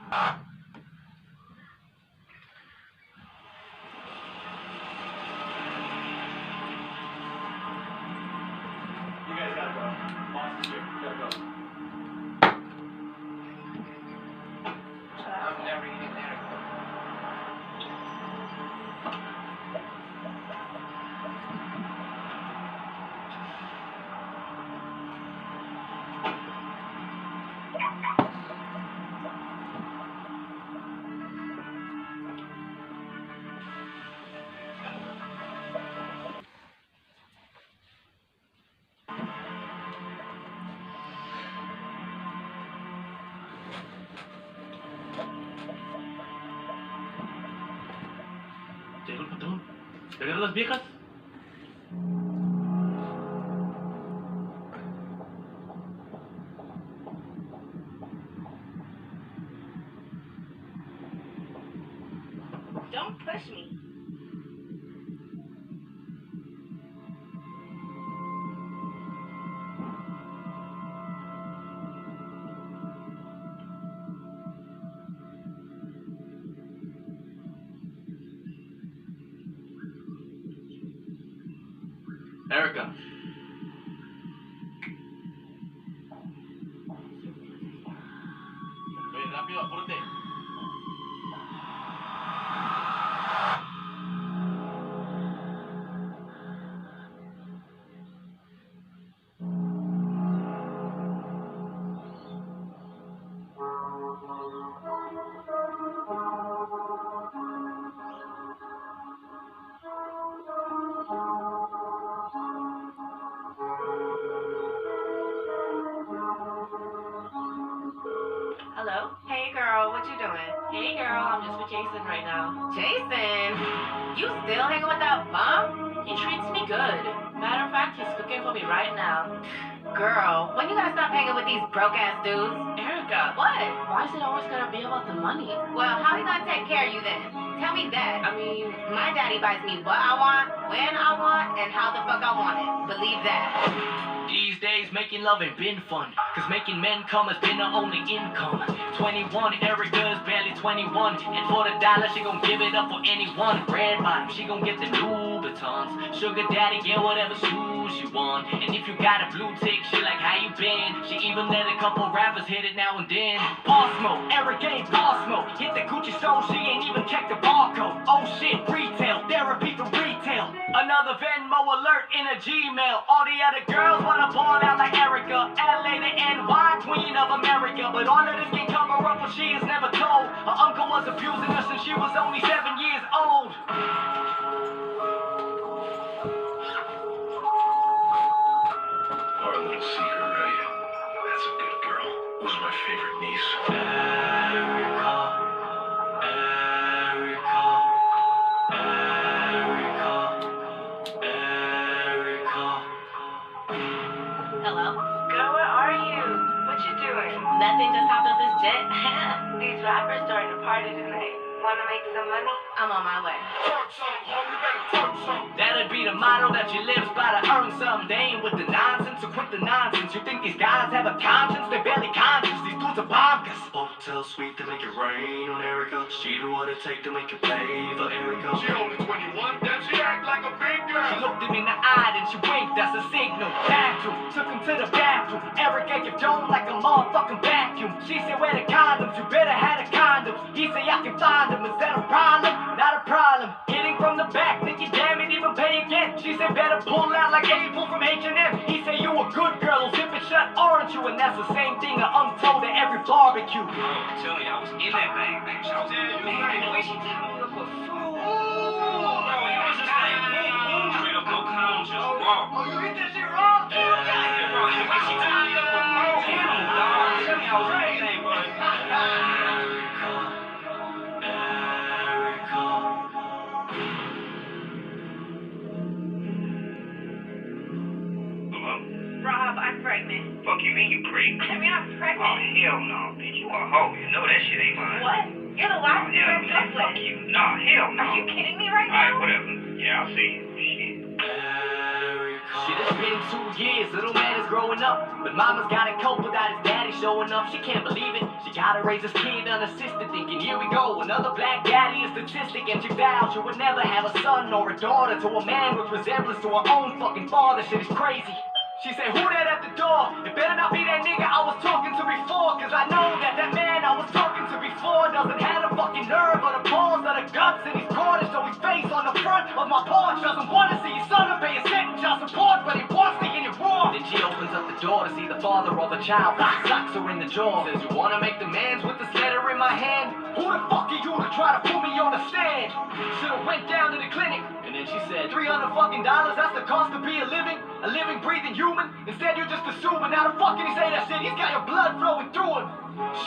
You guys gotta go. Boss is here. Gotta go. I'm never eating there. Llegaron, patrón. Llegaron las viejas. Don't push me. Erica. Ven, rápido, apúrate. Hello? Hey girl, what you doing? Hey girl, I'm just with Jason right now. Jason? You still hanging with that bum? He treats me good. Matter of fact, he's cooking for me right now. Girl, when you gonna stop hanging with these broke ass dudes? Erica, what? Why is it always gotta be about the money? Well, how he gonna take care of you then? Tell me that. I mean, my daddy buys me what I want, when I want, and how the fuck I want it. Believe that. These days making love ain't been fun, cause making men come has been her only income. 21, Erica is barely 21, and for the dollar she gon' give it up for anyone. Red bottom, she gon' get the new batons. Sugar daddy, get whatever shoes you want. And if you got a blue tick, she like how you been. She even let a couple rappers hit it now and then. Boss mode, Erica ain't boss mode. Hit the Gucci store, she ain't even check the barcode. Oh shit, retail, therapy for retail. Another Venmo alert in a Gmail. All the other girls wanna ball out like Erica. LA to NY, queen of America. But all of this can cover up what she is never told. Her uncle was abusing her since she was only 7 years old. Our little secret, right? That's a good girl. Who's my favorite niece? Erica, Erica, Erica, Erica. Hello? Girl, where are you? What you doing? Nothing, just hopped off this jet. These rappers starting a party tonight. Wanna make some money? I'm on my way. That'd be the motto that she lives by to earn some. They ain't with the nonsense, so quit the nonsense. You think these guys have a conscience? They're barely conscious. These dudes are bonkers. Hotel suite to make it rain on Erica. She do what it take to make it pay for Erica. She only 21, then she act like a big girl. She looked him in the eye, then she winked. That's a signal. Bathroom, took him to the bathroom. Erica gave Joan like a motherfucking vacuum. She said, where the condoms? You better have the condoms. He said, I can find them. Is that a problem? Not a problem. Hitting from the back, think you damn it, even pay again. She said, better pull out like April from H&M. He said, you a good girl, zip it shut, aren't you? And that's the same thing I untold at every barbecue. I'm telling you, I was in that thing, man. I was in man, the way she tied me up with food. Bro, it was just like, boom, straight up, no condoms, just raw. Oh, you hit that shit raw? Yeah, bro, the way she tied me up with food. Damn, dog, I'm telling you, I was in that thing, bro. Rob, I'm pregnant. Fuck you mean you pregnant? I mean, I'm Oh, pregnant. hell no, bitch. You a hoe. You know that shit ain't mine. What? You're the last Yeah, person man, I'm fuck with. you. Nah, hell no. Are you kidding me right Alright, now? whatever. Yeah, I'll see you. Shit. Shit, it's been 2 years, little man is growing up, but mama's gotta cope without his daddy showing up. She can't believe it, she gotta raise his kid unassisted, thinking here we go, another black daddy is statistic. And she vowed she would never have a son or a daughter to a man with resemblance to her own fucking father. Shit is crazy. She said, who that at the door? It better not be that nigga I was talking to before, cause I know that that man I was talking to before doesn't have the fucking nerve or the balls or the guts, and he's cornered so his face on the front of my porch. Doesn't want to see his son or pay a cent in child support, but he wants to hear it raw. Then she opens up the door to see the father of a child, socks her in the jaw. Says, you wanna make demands with this letter in my hand? Who the fuck are you to try to put me on the stand? Should've went down to the clinic. And then she said, $300 fucking dollars, that's the cost to be a living, breathing human. Instead, you're just assuming. How the fuck can he say that shit? He's got your blood flowing through him.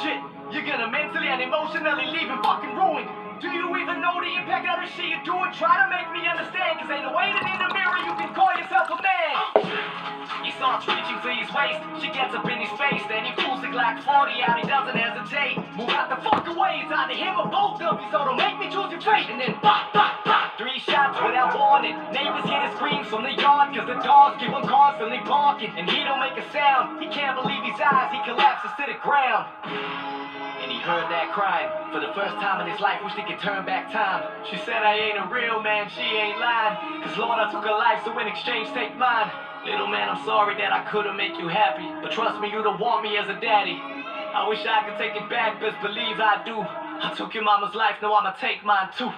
Shit, you're gonna mentally and emotionally leave him fucking ruined. Do you even know the impact of the shit you're doing? Try to make me understand, cause ain't no way that in the mirror you can call yourself a man. He starts reaching for his waist, she gets up in his face, then he pulls the Glock 40 out, he doesn't hesitate. Move out the fuck away, it's either him or both of you, so don't make me choose your fate. And then pop, pop, pop, 3 shots without warning. Neighbors hear the screams from the yard, cause the dogs keep on constantly barking. And he don't make a sound, he can't believe his eyes, he collapses to the ground. And he heard that crying for the first time in his life, wish he could turn back time. She said, I ain't a real man, she ain't lying, cause Lord, I took her life, so in exchange, take mine. Little man, I'm sorry that I couldn't make you happy, but trust me, you don't want me as a daddy. I wish I could take it back, best believe I do. I took your mama's life, now I'ma take mine too.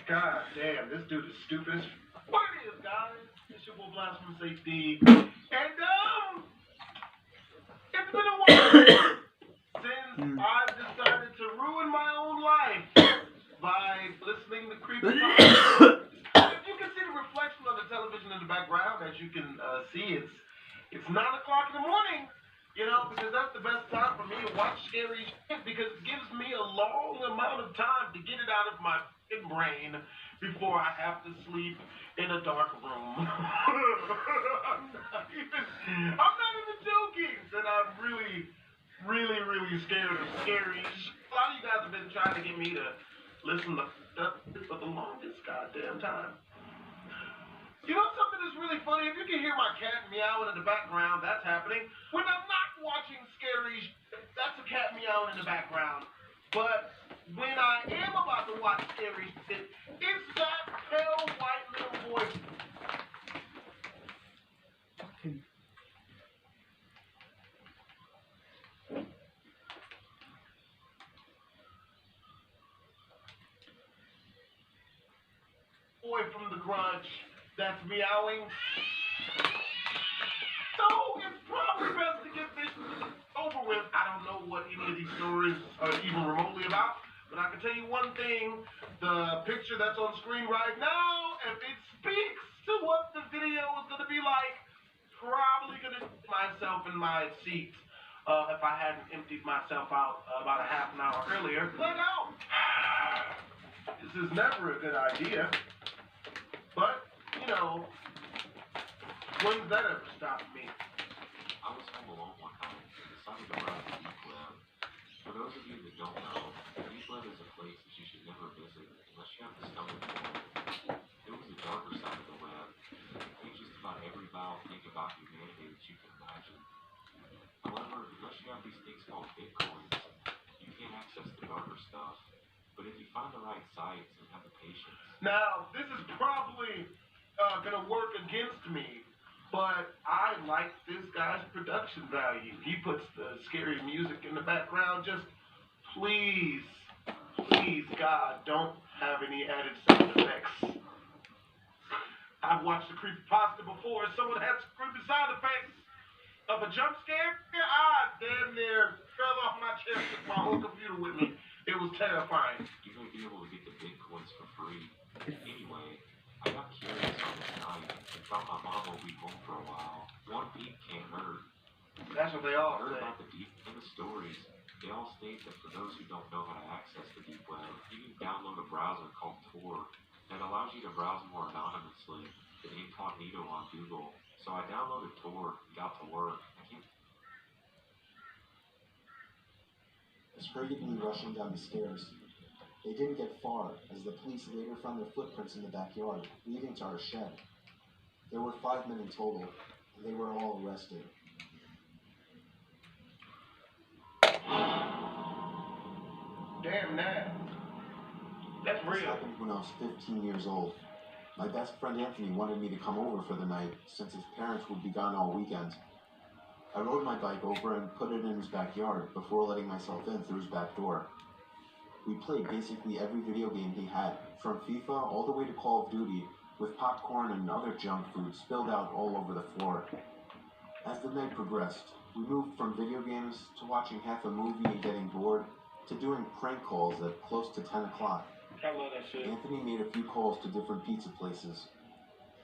God damn, this dude is stupid as what it is, guys. It's your boy Blasphemous HD. And it's been a while since I've decided to ruin my own life by listening to creepy podcasts. If you can see the reflection on the television in the background, as you can see, it's 9 o'clock in the morning. You know, because that's the best time for me to watch scary shit, because it gives me a long amount of time to get it out of my brain before I have to sleep in a dark room. I'm not even joking that I'm really scared of scary shit. A lot of you guys have been trying to get me to listen to stuff for the longest goddamn time. You know something that's really funny? If you can hear my cat meowing in the background, that's happening. When I'm not watching scary shit, that's a cat meowing in the background. But when I am about to watch scary shit, it's that pale white little boy. Boy from The Grudge that's meowing. So it's probably best to get this over with. I don't know what any of these stories are even remotely about, but I can tell you one thing: the picture that's on screen right now, if it speaks to what the video is going to be like, probably going to get myself in my seat if I hadn't emptied myself out about a half an hour earlier. But no, this is never a good idea. But, you know, when's that ever stopped me? I was home alone one night and decided to browse the deep web. For those of you that don't know, the deep web is a place that you should never visit unless you have the stomach for it. It was the darker side of the web. It contains just about every vile thing about humanity that you can imagine. However, unless you have these things called bitcoins, you can't access the darker stuff. But if you find the right sites and have the patience. Now, this is probably going to work against me, but I like this guy's production value. He puts the scary music in the background. Just please, God, don't have any added sound effects. I've watched a creepypasta before. Someone had some creepy sound effects of a jump scare. I damn near fell off my chair, took my whole computer with me. It was terrifying. You may be able to get the bitcoins for free. Anyway, I got curious on this night and thought my mom will be home for a while. One peep can't hurt. That's what they all I heard say. about the deep and the stories, They all state that for those who don't know how to access the deep web, you can download a browser called Tor that allows you to browse more anonymously than incognito on Google. So I downloaded Tor and got to work. Was hurriedly rushing down the stairs. They didn't get far, as the police later found their footprints in the backyard, leading to our shed. There were 5 men in total, and they were all arrested. Damn, now. That's This real. happened when I was 15 years old. My best friend Anthony wanted me to come over for the night, since his parents would be gone all weekend. I rode my bike over and put it in his backyard before letting myself in through his back door. We played basically every video game he had, from FIFA all the way to Call of Duty, with popcorn and other junk food spilled out all over the floor. As the night progressed, we moved from video games to watching half a movie and getting bored, to doing prank calls at close to 10 o'clock. I love that shit. Anthony made a few calls to different pizza places.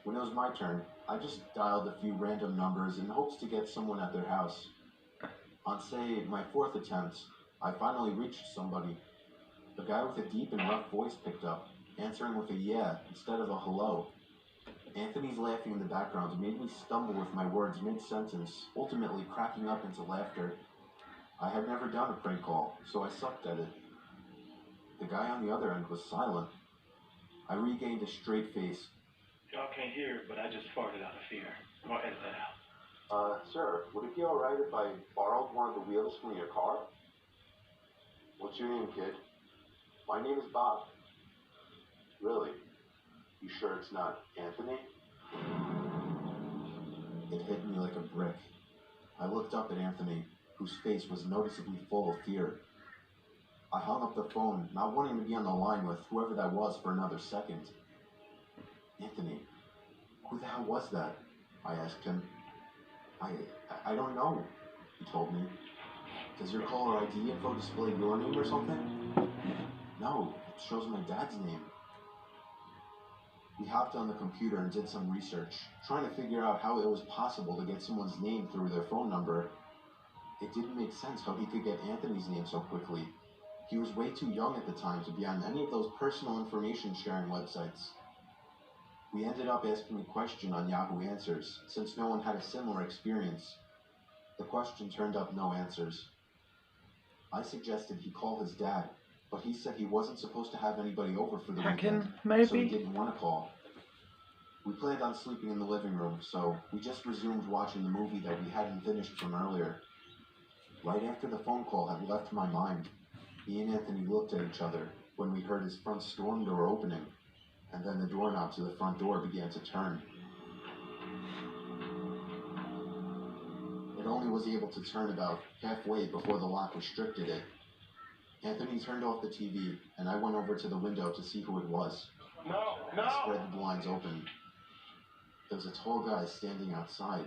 When it was my turn, I just dialed a few random numbers in hopes to get someone at their house. On, say, my 4th attempt, I finally reached somebody. The guy with a deep and rough voice picked up, answering with a yeah instead of a hello. Anthony's laughing in the background made me stumble with my words mid-sentence, ultimately cracking up into laughter. I had never done a prank call, so I sucked at it. The guy on the other end was silent. I regained a straight face. Y'all can't hear it, but I just farted out of fear. I'll edit that out. Sir, would it be alright if I borrowed one of the wheels from your car? What's your name, kid? My name is Bob. Really? You sure it's not Anthony? It hit me like a brick. I looked up at Anthony, whose face was noticeably full of fear. I hung up the phone, not wanting to be on the line with whoever that was for another second. Anthony, who the hell was that? I asked him. I don't know, he told me. Does your caller ID info display your name or something? No, it shows my dad's name. We hopped on the computer and did some research, trying to figure out how it was possible to get someone's name through their phone number. It didn't make sense how he could get Anthony's name so quickly. He was way too young at the time to be on any of those personal information sharing websites. We ended up asking a question on Yahoo Answers, since no one had a similar experience. The question turned up no answers. I suggested he call his dad, but he said he wasn't supposed to have anybody over for the weekend, so he didn't want to call. We planned on sleeping in the living room, so we just resumed watching the movie that we hadn't finished from earlier. Right after the phone call had left my mind, me and Anthony looked at each other when we heard his front storm door opening, and then the doorknob to the front door began to turn. It only was able to turn about halfway before the lock restricted it. Anthony turned off the TV, and I went over to the window to see who it was. I spread the blinds open. There was a tall guy standing outside.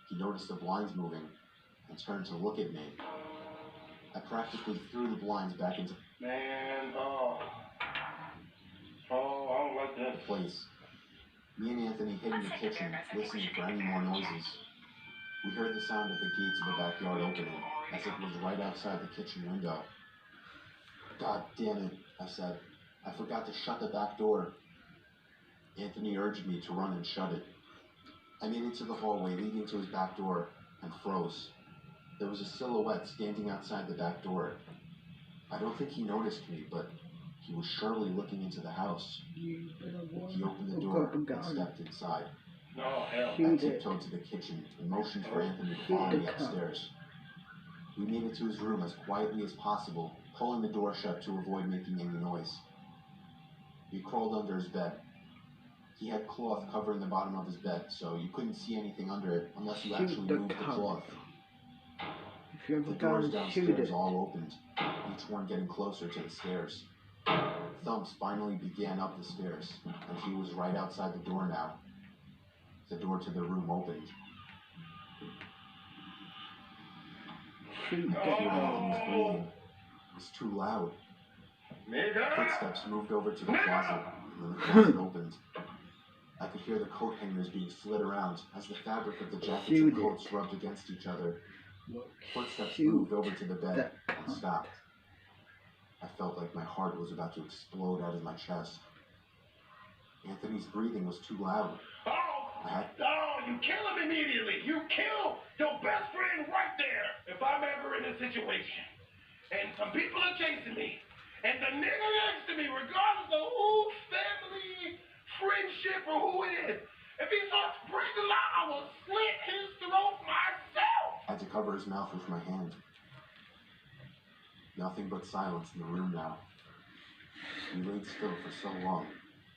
He noticed the blinds moving and turned to look at me. I practically threw the blinds back into I don't like that. place. Me and Anthony hid in the kitchen, listening for any more noises. We heard the sound of the gates of the backyard opening, as it was right outside the kitchen window. God damn it, I said. I forgot to shut the back door. Anthony urged me to run and shut it. I made it to the hallway leading to his back door and froze. There was a silhouette standing outside the back door. I don't think he noticed me, but he was surely looking into the house. He opened the door and stepped inside. No, hell. I tiptoed to the kitchen and motioned for Anthony to follow me upstairs. We made it to his room as quietly as possible, pulling the door shut to avoid making any noise. We crawled under his bed. He had cloth covering the bottom of his bed, so you couldn't see anything under it unless you actually moved the cloth. The doors downstairs all opened, each one getting closer to the stairs. Thumps finally began up the stairs, and he was right outside the door now. The door to the room opened. I could hear Anthony's breathing. It was too loud. Footsteps moved over to the closet, and then the closet opened. I could hear the coat hangers being slid around as the fabric of the jackets and coats rubbed against each other. Footsteps moved over to the bed and stopped. I felt like my heart was about to explode out of my chest. Anthony's breathing was too loud. You kill him immediately. You kill your best friend right there. If I'm ever in a situation and some people are chasing me and the nigga next to me, regardless of who, family, friendship, or who it is, if he starts breathing loud, I will slit his throat myself. I had to cover his mouth with my hand. Nothing but silence in the room now. We laid still for so long,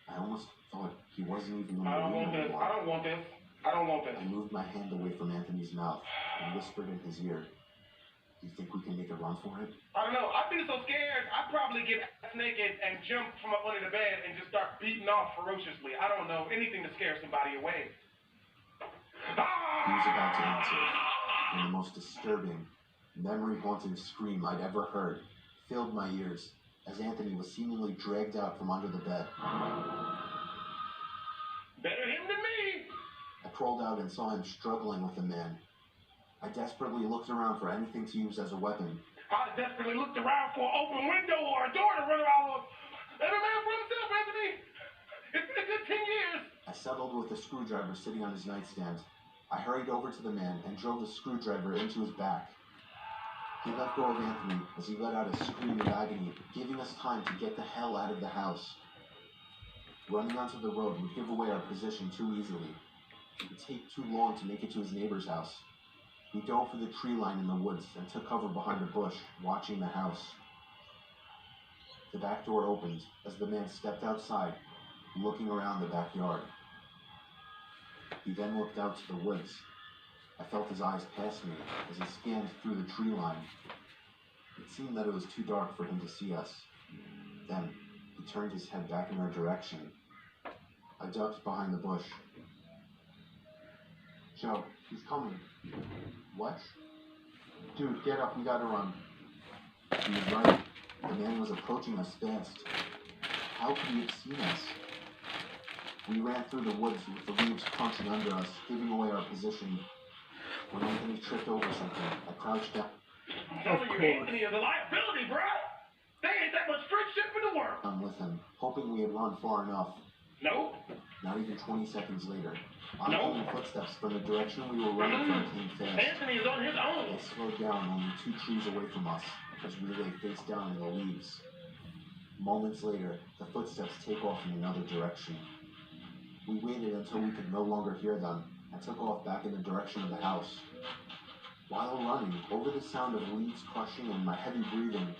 I almost thought he wasn't even in the room anymore. I don't want this. I don't want this. I moved my hand away from Anthony's mouth and whispered in his ear, "Do you think we can make a run for it?" I don't know. I'd be so scared, I'd probably get ass naked and jump from up under the bed and just start beating off ferociously. I don't know. Anything to scare somebody away. He was about to answer, and the most disturbing, memory-haunting scream I'd ever heard filled my ears as Anthony was seemingly dragged out from under the bed. Better him than me. I crawled out and saw him struggling with the man. I desperately looked around for anything to use as a weapon. I desperately looked around for an open window or a door to run around with. Let a man for himself, Anthony. It's been a good 10 years. I settled with a screwdriver sitting on his nightstand. I hurried over to the man and drove the screwdriver into his back. He let go of Anthony as he let out a scream of agony, giving us time to get the hell out of the house. Running onto the road would give away our position too easily. It would take too long to make it to his neighbor's house. We dove for the tree line in the woods and took cover behind a bush, watching the house. The back door opened as the man stepped outside, looking around the backyard. He then looked out to the woods. I felt his eyes pass me as he scanned through the tree line. It seemed that it was too dark for him to see us. Then, he turned his head back in our direction. I ducked behind the bush. "Joe, he's coming." "What?" "Dude, get up, we gotta run." He was right. The man was approaching us fast. How could he have seen us? We ran through the woods with the leaves crunching under us, giving away our position. When Anthony tripped over something, I crouched down. I'm telling you, Anthony is a liability, bro. There ain't that much friendship in the world. I'm with him, hoping we had run far enough. Nope. Not even 20 seconds later, oncoming footsteps from the direction we were running from came fast. Anthony is on his own. They slowed down only 2 trees away from us as we lay face down in the leaves. Moments later, the footsteps take off in another direction. We waited until we could no longer hear them and took off back in the direction of the house. While running, over the sound of leaves crushing and my heavy breathing,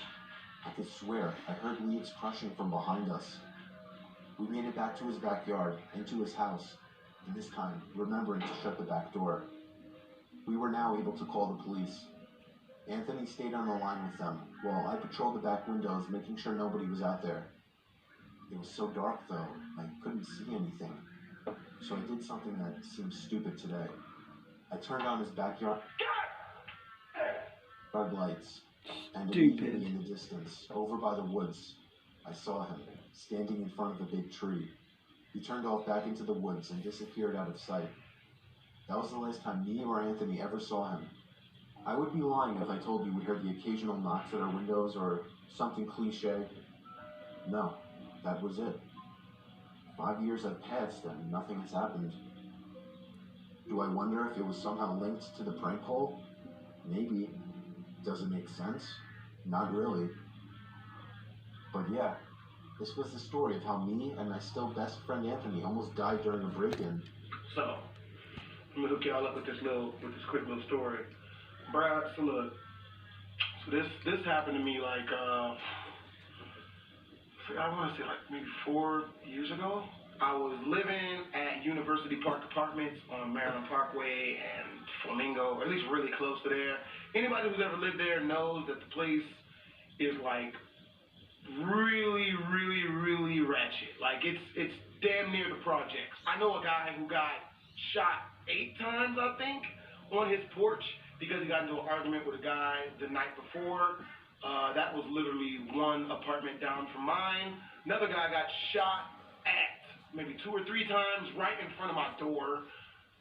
I could swear I heard leaves crushing from behind us. We made it back to his backyard, into his house, and this time remembering to shut the back door. We were now able to call the police. Anthony stayed on the line with them, while I patrolled the back windows, making sure nobody was out there. It was so dark, though, I couldn't see anything. So I did something that seems stupid today. I turned on his backyard lights, and immediately in the distance, over by the woods, I saw him, standing in front of a big tree. He turned off back into the woods and disappeared out of sight. That was the last time me or Anthony ever saw him. I would be lying if I told you we heard the occasional knocks at our windows or something cliche. No, that was it. 5 years have passed and nothing has happened. Do I wonder if it was somehow linked to the prank call? Maybe. Does it make sense? Not really. But yeah, this was the story of how me and my still best friend Anthony almost died during a break-in. So, I'm gonna hook y'all up with this quick little story. Brad, so look, this happened to me like, I want to say like maybe 4 years ago. I was living at University Park Apartments on Maryland Parkway and Flamingo, or at least really close to there. Anybody who's ever lived there knows that the place is like really, really, really ratchet. Like it's damn near the projects. I know a guy who got shot 8 times, I think, on his porch because he got into an argument with a guy the night before. That was literally one apartment down from mine. Another guy got shot at maybe 2 or 3 times right in front of my door.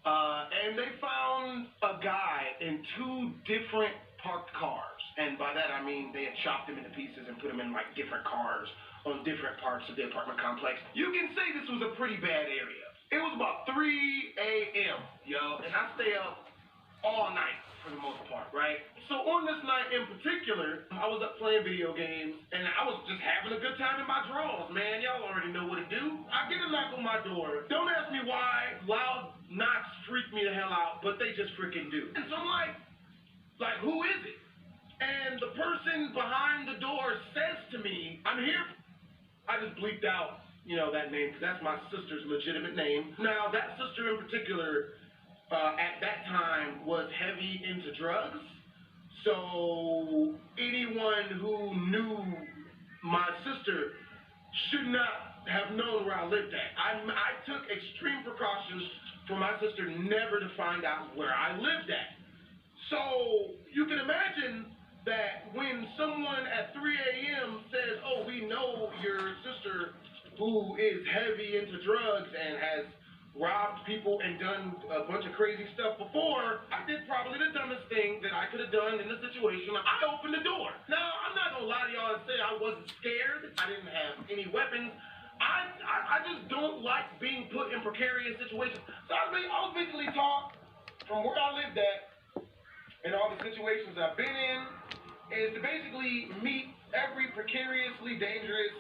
And they found a guy in 2 different parked cars. And by that I mean they had chopped him into pieces and put him in like different cars on different parts of the apartment complex. You can say this was a pretty bad area. It was about 3 a.m., yo, and I stay up all night for the most part, right? So on this night in particular, I was up playing video games, and I was just having a good time in my drawers, man. Y'all already know what to do. I get a knock on my door. Don't ask me why. Loud knocks freak me the hell out, but they just freaking do. And so I'm like, who is it? And the person behind the door says to me, I'm here. I just bleeped out, that name, because that's my sister's legitimate name. Now, that sister in particular, at that time, was heavy into drugs. So anyone who knew my sister should not have known where I lived at. I took extreme precautions for my sister never to find out where I lived at. So you can imagine that when someone at 3 a.m. says, oh, we know your sister who is heavy into drugs and has robbed people and done a bunch of crazy stuff before, I did probably the dumbest thing that I could have done in the situation. I opened the door. Now, I'm not going to lie to y'all and say I wasn't scared. I didn't have any weapons. I just don't like being put in precarious situations. So I was basically taught from where I lived at and all the situations I've been in is to basically meet every precariously dangerous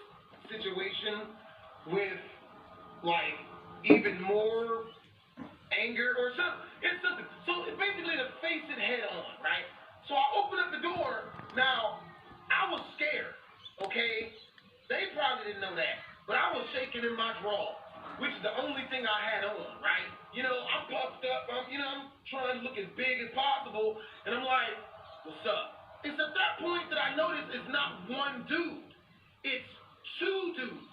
situation with, even more anger or something. It's something. So it's basically to face it head on, right? So I opened up the door. Now, I was scared, okay? They probably didn't know that. But I was shaking in my drawers, which is the only thing I had on, right? I'm puffed up. I'm trying to look as big as possible. And I'm like, what's up? It's at that point that I noticed it's not one dude. It's 2 dudes.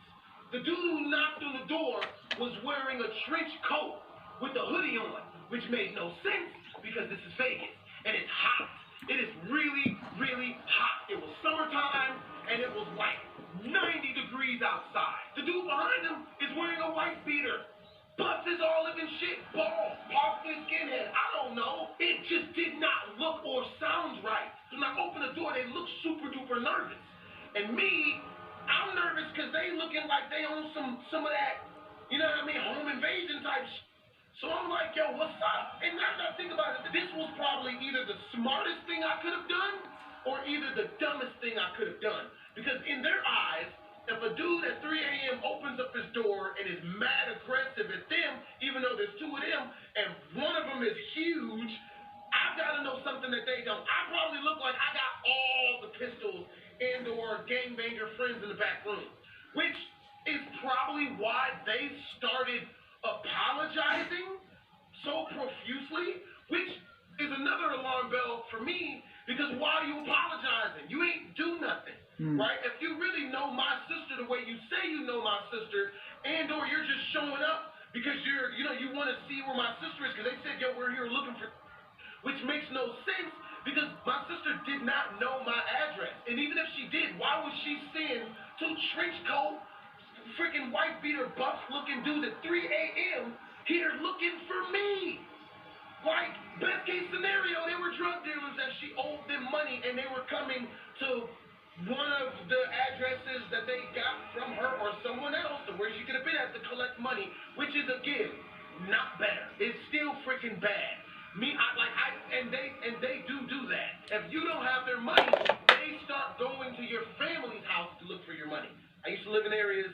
The dude who knocked on the door was wearing a trench coat with a hoodie on, which made no sense because this is Vegas and it's hot. It is really, really hot. It was summertime and it was like 90 degrees outside. The dude behind him is wearing a white beater. Bust his all living shit, bald, possibly skinhead. I don't know. It just did not look or sound right. When I opened the door, they looked super duper nervous. And me, I'm nervous because they looking like they own some of that, home invasion type shit. So I'm like, yo, what's up? And now that I think about it, this was probably either the smartest thing I could have done or either the dumbest thing I could have done. Because in their eyes, if a dude at 3 a.m. opens up his door and is mad aggressive at them, even though there's 2 of them, and one of them is huge, I've got to know something that they don't. I probably look like I got all the pistols and or gangbanger friends in the back room, which is probably why they started apologizing so profusely, which is another alarm bell for me, because why are you apologizing? You ain't do nothing, right? If you really know my sister the way you say you know my sister, and or you're just showing up because you want to see where my sister is because they said, yo, we're here looking for, which makes no sense because my sister did not know my address. And even if she did, why would she send 2 trench coat, freaking white beater, buff looking dudes at 3 a.m. here looking for me? Like, best case scenario, they were drug dealers that she owed them money and they were coming to one of the addresses that they got from her or someone else to where she could have been at to collect money, which is, again, not better. It's still freaking bad. And they do that. If you don't have their money, they start going to your family's house to look for your money. I used to live in areas,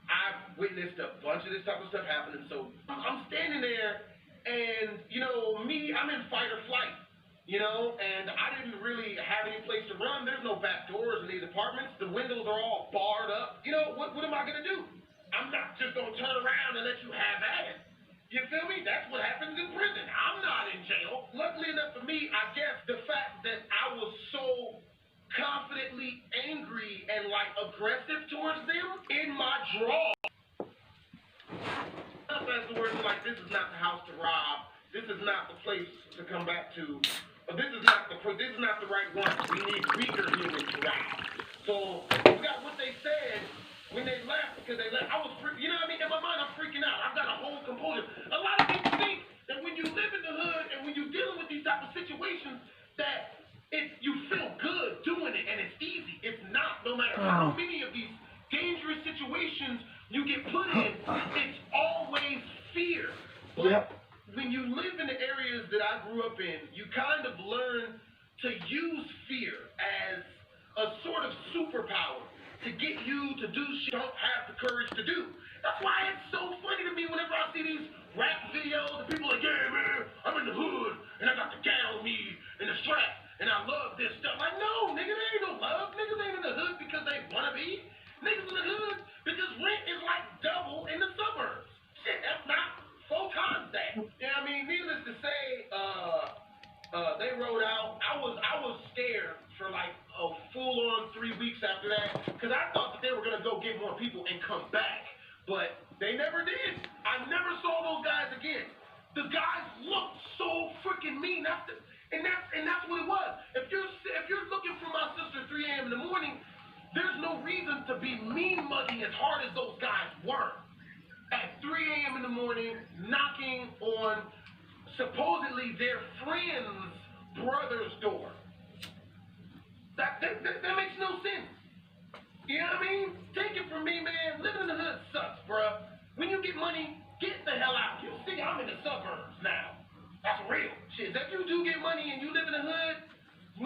I've witnessed a bunch of this type of stuff happening. So I'm standing there and, I'm in fight or flight, and I didn't really have any place to run. There's no back doors in these apartments. The windows are all barred up. What am I going to do? I'm not just going to turn around and let you have at it. You feel me? That's what happens in prison. I'm not in jail. Luckily enough for me, I guess the fact that I was so confidently angry and aggressive towards them in my draw. Fast forward to this is not the house to rob. This is not the place to come back to. This is not the right one. We need weaker humans to rob. So we got what they said when they left because they left. I was freaking. In my mind I'm freaking out. I've got a whole composure. A lot of people think that when But when you live in the areas that I grew up in, you kind of learn to use fear as a sort of superpower to get you to do shit you don't have the courage to do. That's why it's so funny to me whenever I see these rap videos and people like, yeah, man, I'm in the hood and I got the gal on me and the strap and I love this stuff. Like, no, nigga, there ain't no love. Niggas ain't in the hood because they wanna be. Niggas in the hood because rent is like double in the suburbs. Shit, that's not 4 times that. Yeah, I mean, needless to say, they rode out. I was scared for like a full-on 3 weeks after that because I thought that they were gonna go get more people and come back, but they never did. I never saw those guys again. The guys looked so freaking mean. And that's what it was. If you're looking for my sister at 3 a.m. in the morning, there's no reason to be mean mugging as hard as those guys were. At 3 a.m. in the morning, knocking on supposedly their friend's brother's door. That makes no sense. You know what I mean? Take it from me, man. Living in the hood sucks, bruh. When you get money, get the hell out. You see, I'm in the suburbs now. That's real. Shit, if you do get money and you live in the hood,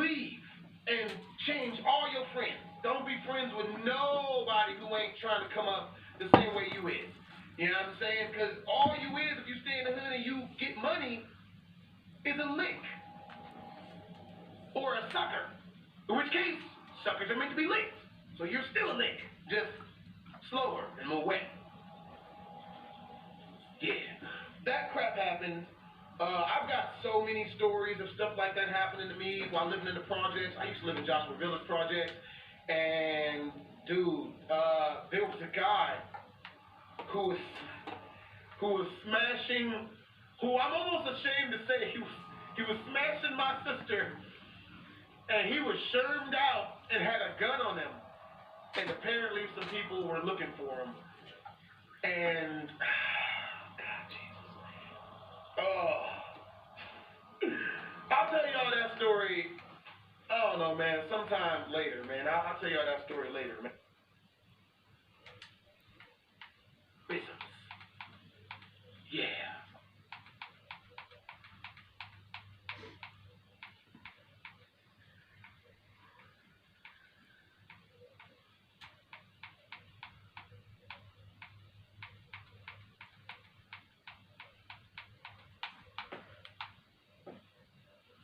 leave and change all your friends. Don't be friends with nobody who ain't trying to come up the same way you is. You know what I'm saying? Because all you is, if you stay in the hood and you get money, is a lick. Or a sucker. In which case, suckers are meant to be licked. So you're still a lick. Just slower and more wet. Yeah. That crap happened. I've got so many stories of stuff like that happening to me while living in the projects. I used to live in Joshua Village projects. And, dude, there was a guy who was smashing, who I'm almost ashamed to say he was smashing my sister, and he was shermed out and had a gun on him, and apparently some people were looking for him, and God, Jesus, I'll tell y'all that story. I don't know, man. Sometime later, man. I'll tell y'all that story later, man. Business. Yeah.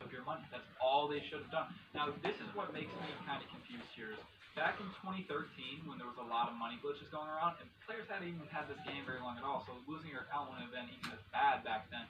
Of your money. That's all they should have done. Now, this is what makes me kind of confused here. Is back in 2013, when there was a lot of money glitches going around, and players hadn't even had this game very long at all, so losing your account wouldn't have been even as bad back then.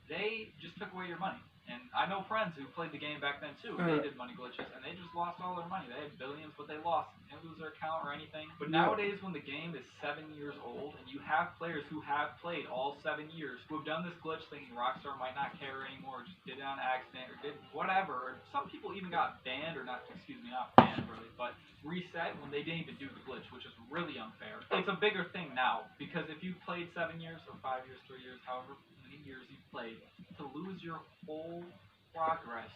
They just took away your money. And I know friends who played the game back then too. They did money glitches, and they just lost all their money. They had billions, but they lost. They didn't lose their account or anything. But nowadays, when the game is 7 years old, and you have players who have played all 7 years, who have done this glitch thinking Rockstar might not care anymore, or just did it on accident, or did whatever. Or some people even got banned, or not banned really, but reset when they didn't even do the glitch, which is really unfair. It's a bigger thing now, because if you played 7 years, or 5 years, 3 years, however many years you've played, to lose your whole progress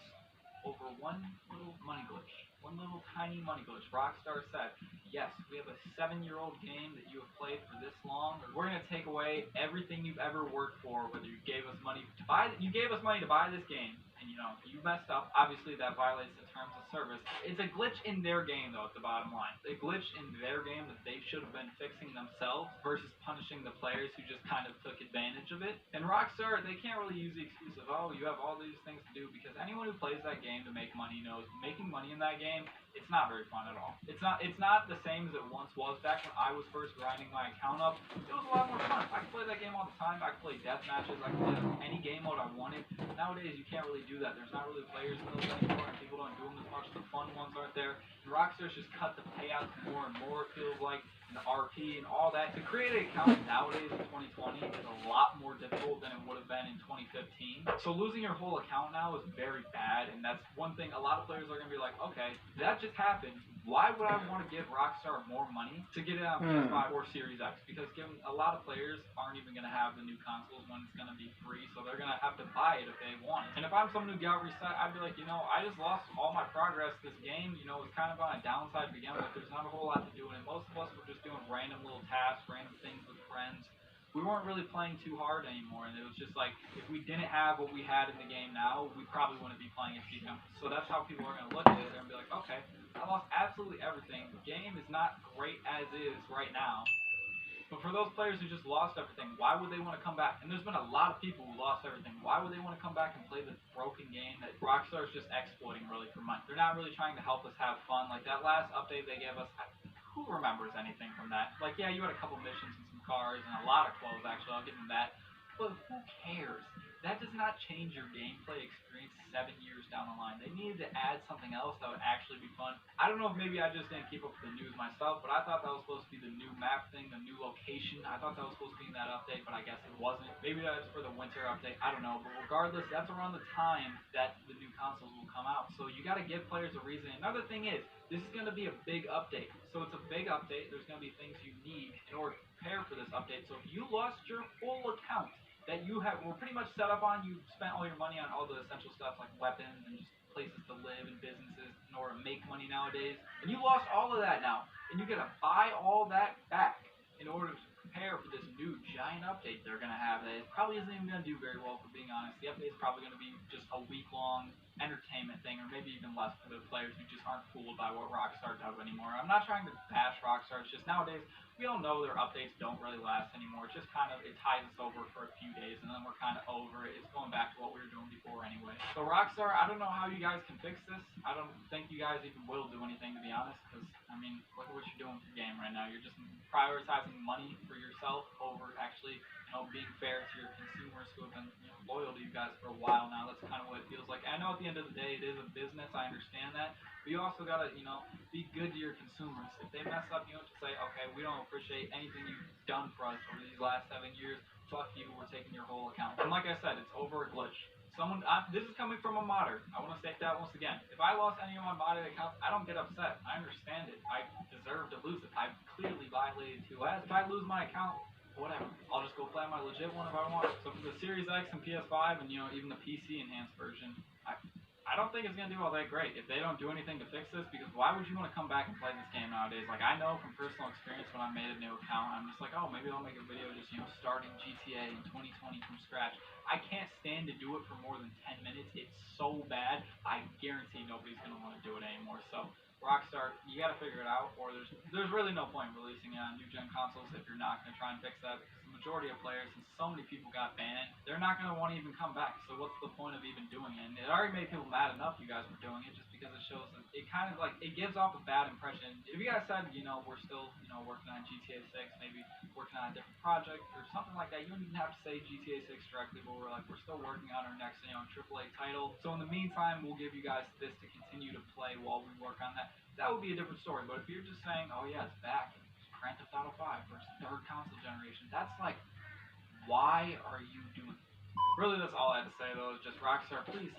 over one little money glitch, one little tiny money glitch. Rockstar said, yes, we have a 7-year-old game that you have played for this long, or we're going to take away everything you've ever worked for, whether you gave us money to buy this game, and you messed up. Obviously that violates the terms of service. It's a glitch in their game though, at the bottom line. A glitch in their game that they should have been fixing themselves versus punishing the players who just kind of took advantage of it. And Rockstar, they can't really use the excuse of, oh, you have all these things to do, because anyone who plays that game to make money knows making money in that game, it's not very fun at all. It's not the same as it once was. Back when I was first grinding my account up, it was a lot more fun. I could play that game all the time. I could play death matches. I could play any game mode I wanted. Nowadays, you can't really do that. There's not really players in those anymore, and people don't do them as much. The fun ones aren't there. And Rockstar's just cut the payouts more and more, it feels like, and the RP and all that. To create an account nowadays in 2020 is a lot more difficult than it would have been in 2015. So losing your whole account now is very bad, and that's one thing a lot of players are going to be like, okay, that just happened. Why would I want to give Rockstar more money to get it on PS5 or Series X? Because given a lot of players aren't even going to have the new consoles when it's going to be free, so they're going to have to buy it if they want it. And if I'm someone who got reset, I'd be like, I just lost all my progress. This game, was kind of on a downside to begin with. There's not a whole lot to do in it. Most of us were just doing random little tasks, random things with friends. we weren't really playing too hard anymore, and it was just like, if we didn't have what we had in the game now, we probably wouldn't be playing it again. So that's how people are going to look at it. They're going to be like, okay, I lost absolutely everything. The game is not great as is right now. But for those players who just lost everything, why would they want to come back? And there's been a lot of people who lost everything. Why would they want to come back and play this broken game that Rockstar is just exploiting really for money? They're not really trying to help us have fun. Like that last update they gave us, who remembers anything from that? Like, yeah, you had a couple missions and some cars and a lot of clothes, actually, I'll give them that. But who cares? That does not change your gameplay experience 7 years down the line. They needed to add something else that would actually be fun. I don't know if maybe I just didn't keep up with the news myself, but I thought that was supposed to be the new map thing, the new location. I thought that was supposed to be in that update, but I guess it wasn't. Maybe that's for the winter update. I don't know. But regardless, that's around the time that the new consoles will come out. So you got to give players a reason. Another thing is, this is going to be a big update. So it's a big update. There's going to be things you need in order to prepare for this update. So if you lost your full account that you were pretty much set up on, you spent all your money on all the essential stuff like weapons and just places to live and businesses in order to make money nowadays, and you lost all of that now, and you got to buy all that back in order to prepare for this new giant update they're going to have that it probably isn't even going to do very well, for being honest. The update is probably going to be just a week-long entertainment thing, or maybe even less for the players who just aren't fooled by what Rockstar does anymore. I'm not trying to bash Rockstar, it's just nowadays we all know their updates don't really last anymore. It's just kind of, it ties us over for a few days, and then we're kind of over it. It's going back to what we were doing before anyway. So Rockstar, I don't know how you guys can fix this. I don't think you guys even will do anything, to be honest, because, I mean, look at what you're doing with your game right now. You're just prioritizing money for yourself over actually, being fair to your consumers who have been, loyal to you guys for a while now. That's kind of what it feels like. I know at the end of the day, it is a business. I understand that. But you also got to, be good to your consumers. If they mess up, you have to say, okay, we don't appreciate anything you've done for us over these last 7 years. Fuck you, we're taking your whole account. And like I said, it's over a glitch. This is coming from a modder. I want to state that once again. If I lost any of my modded accounts, I don't get upset. I understand it. I deserve to lose it. I've clearly violated 2S. If I lose my account, whatever. I'll just go play my legit one if I want. So for the Series X and PS5 and, even the PC enhanced version, I don't think it's going to do all that great if they don't do anything to fix this, because why would you want to come back and play this game nowadays? Like, I know from personal experience when I made a new account, I'm just like, oh, maybe I'll make a video just, starting GTA in 2020 from scratch. I can't stand to do it for more than 10 minutes. It's so bad, I guarantee nobody's going to want to do it anymore. So, Rockstar, you got to figure it out, or there's really no point in releasing it on new-gen consoles if you're not going to try and fix that, because the majority of players, since so many people got banned, they're not going to want to even come back. So what's the point of even doing it? And it already made people mad enough you guys were doing it, just because it shows that it kind of like, it gives off a bad impression. If you guys said, we're still, working on GTA 6, maybe working on a different project or something like that, you don't even have to say GTA 6 directly, but we're still working on our next, AAA title. So in the meantime, we'll give you guys this to continue to play while we work on that. That would be a different story. But if you're just saying, oh yeah, it's back, Grand Theft Auto 5 versus third console generation, that's like, why are you doing it? Really, that's all I had to say, though, is just Rockstar, please,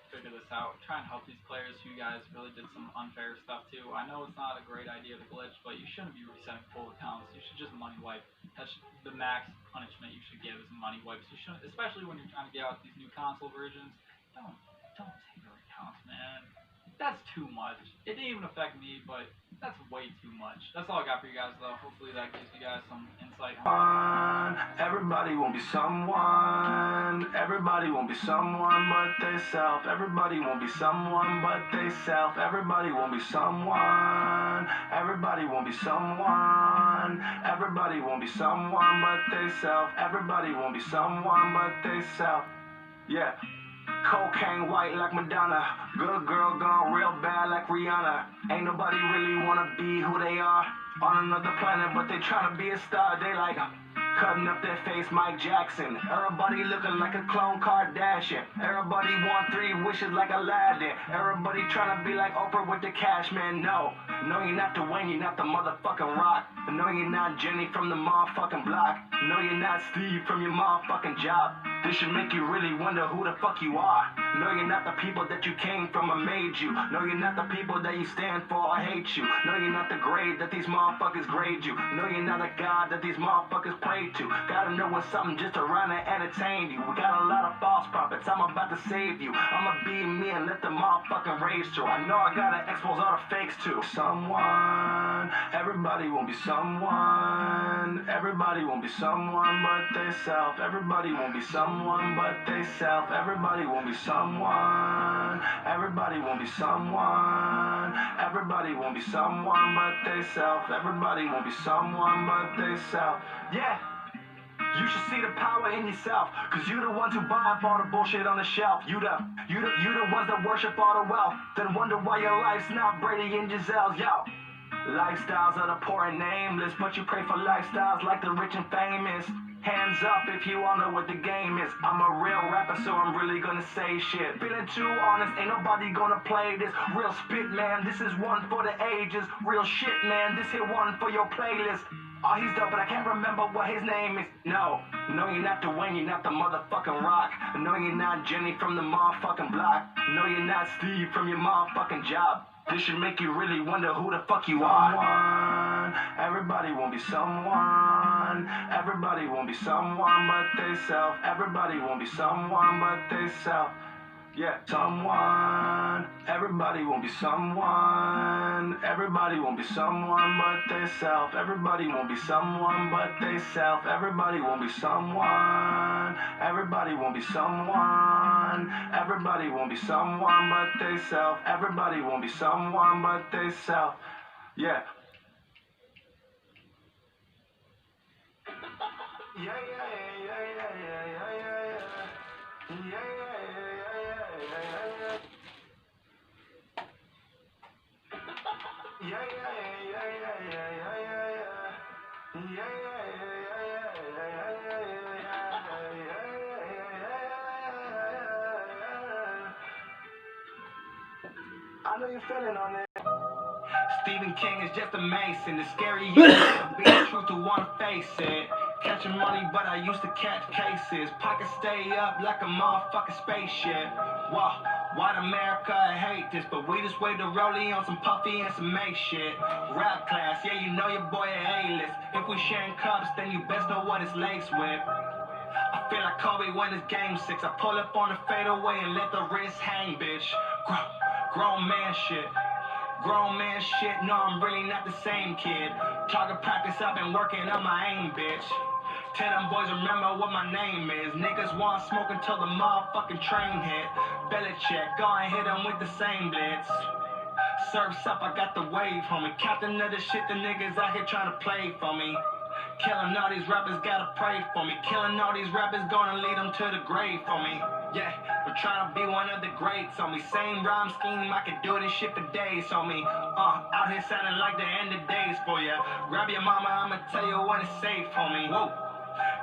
figure this out. Try and help these players who you guys really did some unfair stuff to. I know it's not a great idea to glitch, but you shouldn't be resetting full accounts. You should just money wipe. That's the max punishment you should give is money wipes. You shouldn't, especially when you're trying to get out these new console versions. Don't take your accounts, man. That's too much. It didn't even affect me, but that's way too much. That's all I got for you guys, though. Hopefully that gives you guys some insight. Everybody won't be someone. Everybody won't be someone but they self. Everybody won't be someone but they self. Everybody won't be someone. Everybody won't be someone. Everybody won't be someone but they self. Everybody won't be someone but they self. Yeah. Cocaine white like Madonna. Good girl gone real bad like Rihanna. Ain't nobody really wanna be who they are on another planet, but they tryna be a star. They like cutting up their face Mike Jackson. Everybody looking like a clone Kardashian. Everybody want 3 wishes like Aladdin. Everybody tryna be like Oprah with the cash, man. No, you're not the Wayne, you're not the motherfucking Rock. No, you're not Jenny from the motherfucking block. No, you're not Steve from your motherfucking job. This should make you really wonder who the fuck you are. No, you're not the people that you came from or made you. No, you're not the people that you stand for or hate you. No, you're not the grade that these motherfuckers grade you. No, you're not the God that these motherfuckers pray to. Gotta know what's something just around to entertain you. We got a lot of false prophets, I'm about to save you. I'ma be me and let the motherfucking rage through. I know I gotta expose all the fakes too. Someone, everybody won't be someone. Everybody won't be someone but they self. Everybody won't be someone but they self. Everybody won't be someone. Everybody won't be someone. Everybody won't be someone but they self. Everybody won't be someone but they self. Yeah. You should see the power in yourself, cause you the ones who buy up all the bullshit on the shelf. You the ones that worship all the wealth, then wonder why your life's not Brady and Giselle's, yo. Lifestyles are the poor and nameless, but you pray for lifestyles like the rich and famous. Hands up if you all know what the game is. I'm a real rapper, so I'm really gonna say shit. Feeling too honest, ain't nobody gonna play this. Real spit, man, this is one for the ages. Real shit, man, this here one for your playlist. Oh, he's dope, but I can't remember what his name is. No, you're not Dwayne, you're not the motherfucking Rock. No, you're not Jenny from the motherfucking block. No, you're not Steve from your motherfucking job. This should make you really wonder who the fuck you are. Everybody won't be someone. Everybody won't be someone but they self. Everybody won't be someone but they self. Yeah, someone. Everybody won't be someone. Everybody won't be someone but they self. Everybody won't be someone but they self. Everybody won't be someone. Everybody won't be someone. Everybody won't be someone but they self. Everybody won't be someone but they self. Yeah. Yeah, yeah, yeah, yeah, yeah, yeah, yeah, yeah, yeah. I know you're feeling on it. Stephen King is just a mason. It's scary, you be the truth to wanna face it. Catching money, but I used to catch cases. Pockets stay up like a motherfucking spaceship. Wow, white America, I hate this, but we just waved a rollie on some puffy and some make shit. Rap class, yeah, you know your boy a A-list. If we sharing cups, then you best know what it's laced with. I feel like Kobe when it's game 6. I pull up on the fadeaway and let the wrist hang, bitch. Grown man shit. Grown man shit, no, I'm really not the same kid. Target practice, I've been working on my aim, bitch. Tell them boys remember what my name is. Niggas want smoke until the motherfucking train hit. Belly check, go and hit them with the same blitz. Surf's up, I got the wave, homie. Captain of the shit, the niggas out here trying to play for me. Killing all these rappers, gotta pray for me. Killing all these rappers, gonna lead them to the grave for me. Yeah, I'm trying to be one of the greats on me. Same rhyme scheme, I could do this shit for days on me. Out here sounding like the end of days for ya. Grab your mama, I'ma tell you when it's safe for me. Whoa,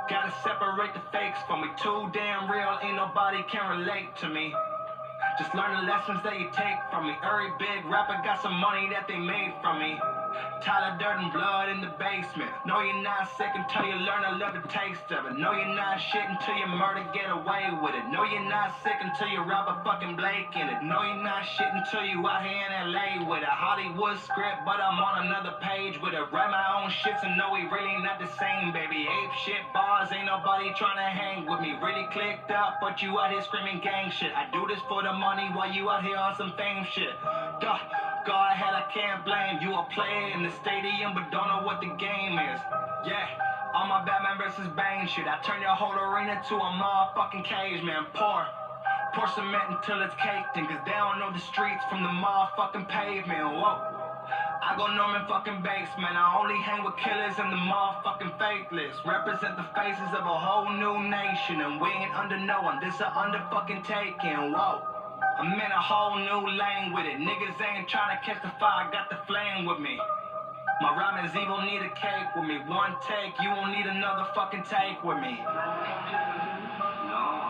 gotta separate the fakes for me. Too damn real, ain't nobody can relate to me. Just learn the lessons that you take from me. Every big rapper got some money that they made from me. Tyler, dirt and blood in the basement. No, you're not sick until you learn to love the taste of it. No, you're not shit until you murder, get away with it. No, you're not sick until you rob a fucking Blake in it. No, you're not shit until you out here in LA with a Hollywood script, but I'm on another page with it. Write my own shit, so no, we really not the same, baby. Ape shit bars, ain't nobody trying to hang with me. Really clicked up, but you out here screaming gang shit. I do this for the money while you out here on some fame shit. Duh. Go ahead, I can't blame you. A player in the stadium, but don't know what the game is. Yeah, all my Batman versus Bane shit. I turn your whole arena to a motherfucking cage, man. Pour cement until it's caked in, cause they don't know the streets from the motherfucking pavement. Whoa, I go Norman fucking Bates, man. I only hang with killers and the motherfucking faithless. Represent the faces of a whole new nation, and we ain't under no one. This a under fucking taking. Whoa. I'm in a whole new lane with it. Niggas ain't trying to catch the fire, got the flame with me. My rhyme is evil, need a cake with me. One take, you won't need another fucking take with me. No,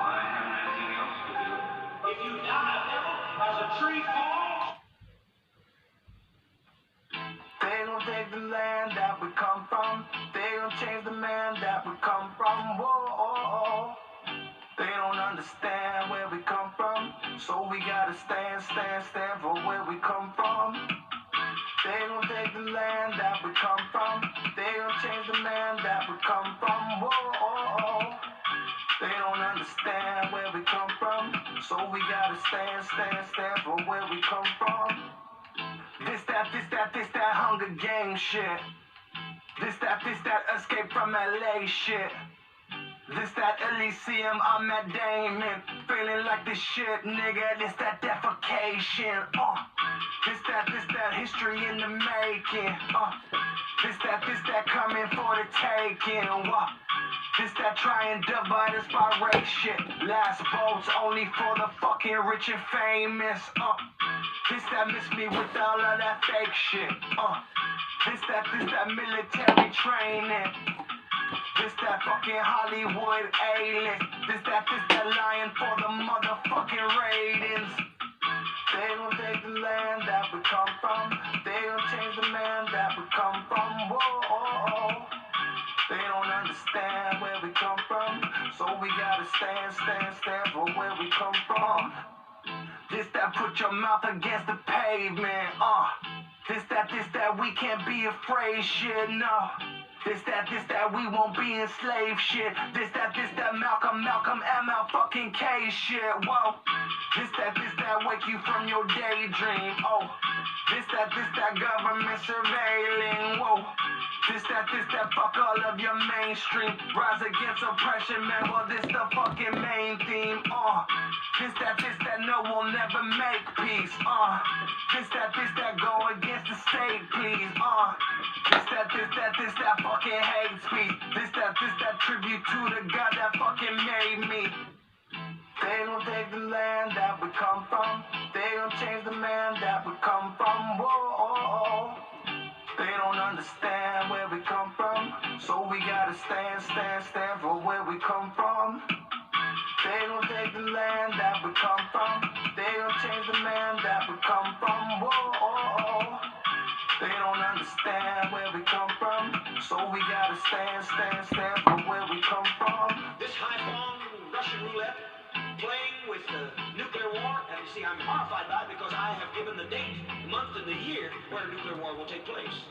I have anything else to do. If you die, as a tree falls. They gon' take the land that we come from. They gon' change the man that we come from. Whoa, oh, oh. So we gotta stand for where we come from. They gon' take the land that we come from. They gon' change the man that we come from. Whoa. They don't understand where we come from. So we gotta stand for where we come from. This that Hunger Games shit. This that Escape from LA shit. This that Elysium, I'm Matt Damon. Feeling like this shit, nigga. This that defecation. This that history in the making. This that coming for the taking. This that try and divide us by race shit. Last votes only for the fucking rich and famous. This that miss me with all of that fake shit. This that military training. This that fucking Hollywood A-list. This that lying for the motherfucking ratings. They gon' take the land that we come from. They gon' change the man that we come from. Whoa. They don't understand where we come from. So we gotta stand for where we come from. This that put your mouth against the pavement. This that we can't be afraid shit, no. This that we won't be enslaved shit. This that Malcolm ML fucking K shit, whoa. This that wake you from your daydream, oh. This that government surveilling, whoa. This that fuck all of your mainstream. Rise against oppression, man, well this the fucking main theme, This that no will never make peace, This that go against the state, please, This that fucking hate speech. This that tribute to the God that fucking made me. They gon' take the land that we come from. They gon' change the man that we come from. Whoa. They don't understand where we come from. So we gotta stand for where we come from. They gon' take the land that we come from. They gon' change the man that we come from. Whoa. They don't understand where we come from. So we gotta stand for where we come from. This high-bomb Russian roulette, playing with the nuclear war, and you see, I'm horrified by it because I have given the date, the month, and the year where a nuclear war will take place.